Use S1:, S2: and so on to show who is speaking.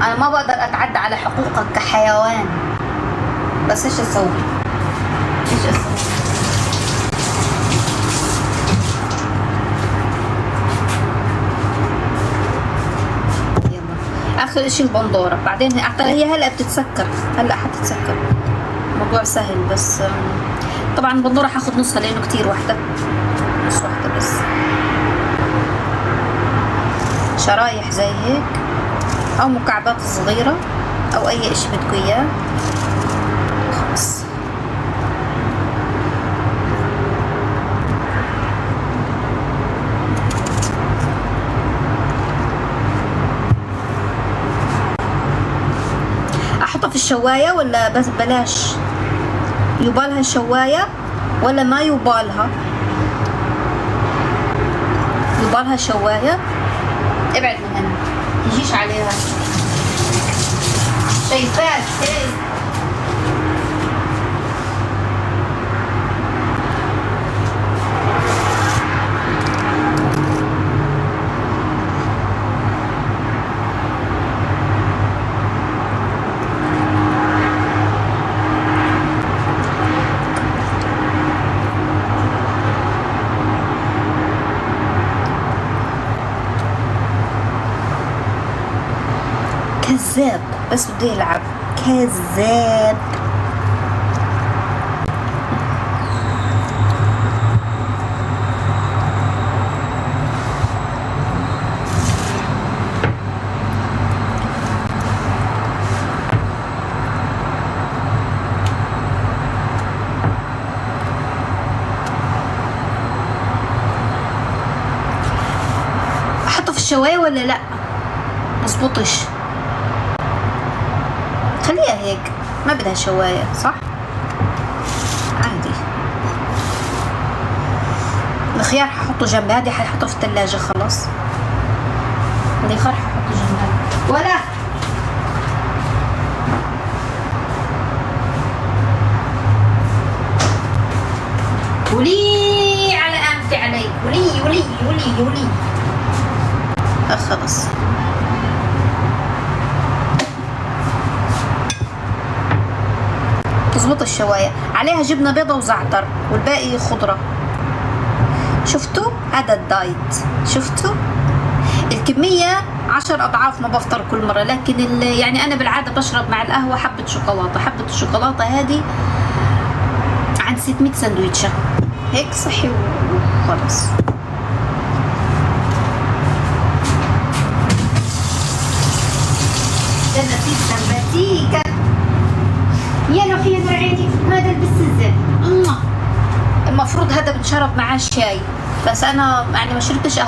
S1: انا ما بقدر اتعدى على حقوقك كحيوان، بس ايش اسوي؟ ايش اسوي؟ يلا اخر اشي البندورة، بعدين هي هلا بتتسكر، هلا حتتسكر، الموضوع سهل. بس طبعا البندورة حاخد نصها لانه كتير، واحدة نص واحدة بس، شرايح زي هيك او مكعبات صغيرة او اي اشي بدكوا اياه. خلص احطها في الشواية ولا بس بلاش؟ يبالها الشواية ولا ما يبالها؟ يبالها شواية. ابعد من هنا، تجيش عليها. شايفاك هيك. كذاب، بس بده يلعب. كذاب. احطه في الشواية ولا لا؟ مزبوطش. خليها هيك، ما بدها شواية صح؟ عادي. الخيار ححطه جنب هادي، ححطه في الثلاجة خلاص. الخيار ححطه جنب هادي. ولا ولي على قامتي علي، ولي ولي ولي ولي. خلص. تظبط الشواية، عليها جبنة بيضة وزعتر والباقي خضرة. شفتوا؟ هذا الدايت. شفتوا؟ الكمية 10 أضعاف ما بفطر كل مرة، لكن يعني أنا بالعادة بشرب مع القهوة حبة شوكولاتة. حبة الشوكولاتة هذه عن 600 سندويتشة، هيك صحي وخلص. سمباتيكا يا روحي يا عيني. هذا البسزة المفروض هذا بنشرب معاه شاي، بس انا يعني ما شربتش